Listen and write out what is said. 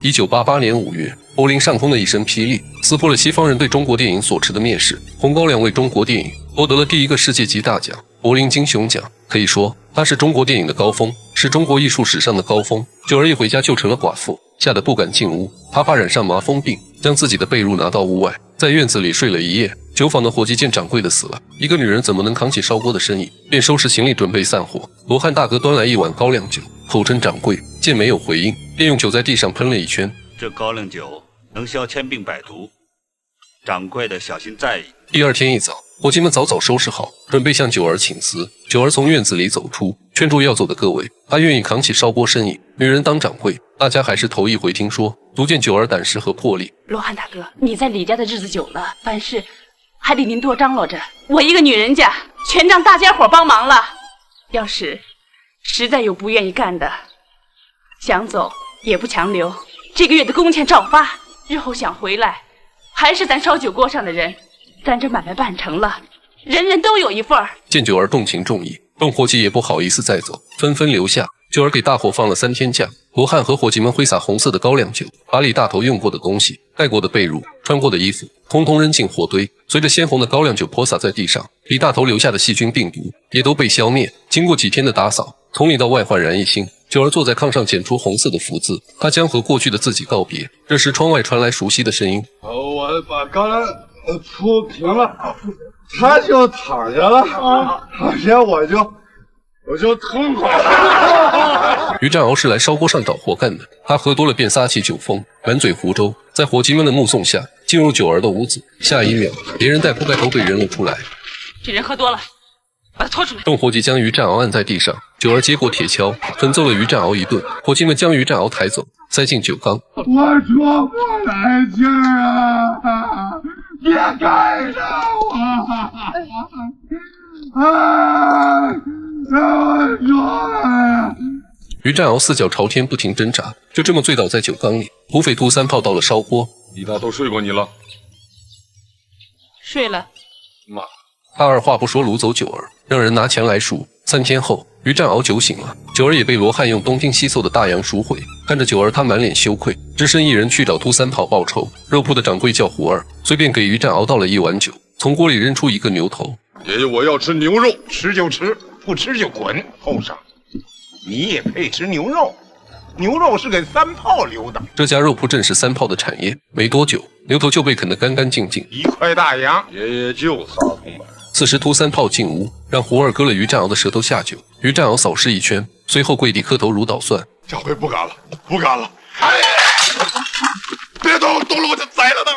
1988年5月，柏林上空的一声霹雳，撕破了西方人对中国电影所持的蔑视。红高粱为中国电影获得了第一个世界级大奖——柏林金熊奖。可以说，它是中国电影的高峰，是中国艺术史上的高峰。九儿一回家就成了寡妇，吓得不敢进屋。她怕染上麻风病，将自己的被褥拿到屋外，在院子里睡了一夜。酒坊的伙计见掌柜的死了，一个女人怎么能扛起烧锅的生意，便收拾行李准备散伙。罗汉大哥端来一碗高粱酒，口称掌柜，见没有回应，便用酒在地上喷了一圈。这高粱酒能消千病百毒，掌柜的小心在意。第二天一早，伙计们早早收拾好，准备向九儿请辞。九儿从院子里走出，劝住要走的各位，他愿意扛起烧锅生意，女人当掌柜，大家还是头一回听说，足见九儿胆识和魄力。罗汉大哥，你在李家的日子久了，凡事还得您多张罗着。我一个女人家，全仗大家伙帮忙了。要是实在有不愿意干的，想走也不强留。这个月的工钱照发，日后想回来，还是咱烧酒锅上的人。咱这买卖办成了，人人都有一份儿。见九儿动情重义，众伙计也不好意思再走，纷纷留下。九儿给大伙放了3天假。罗汉和伙计们挥洒红色的高粱酒，把李大头用过的东西、盖过的被褥、穿过的衣服，通通扔进火堆。随着鲜红的高粱酒泼洒在地上，李大头留下的细菌病毒也都被消灭。经过几天的打扫，从里到外焕然一新。九儿坐在炕上剪出红色的福字，他将和过去的自己告别。这时窗外传来熟悉的声音：我把高粱铺平了，他就躺下了，躺下我就痛快了。于占鳌是来烧锅上找活干的，他喝多了便撒起酒疯，满嘴胡诌。在伙计们的目送下，进入九儿的屋子。下一秒，连人带铺盖都被扔了出来。这人喝多了，把他拖出来。众伙计将于占鳌按在地上，九儿接过铁锹，狠揍了于占鳌一顿。伙计们将于占鳌抬走，塞进酒缸。我说不来劲儿啊！别干着我！于占鳌四脚朝天，不停挣扎，就这么醉倒在酒缸里。土匪秃三炮到了烧锅，李大头睡过你了？睡了。妈，他二话不说掳走九儿，让人拿钱来赎。3天后，于占鳌酒醒了，九儿也被罗汉用东拼西凑的大洋赎回。看着九儿，他满脸羞愧，只身一人去找秃三炮报仇。肉铺的掌柜叫胡二，随便给于占鳌倒了一碗酒，从锅里扔出一个牛头。爷爷，我要吃牛肉，吃就吃，不吃就滚。后生，你也配吃牛肉？牛肉是给三炮留的。这家肉铺正是三炮的产业，没多久，牛头就被啃得干干净净。1块大洋，爷爷就撒葱了。此时秃三炮进屋，让胡二割了于占鳌的舌头下酒。于占鳌扫视一圈，随后跪地磕头如捣蒜。下回不敢了，不敢了。哎，别动，动了我就宰了他。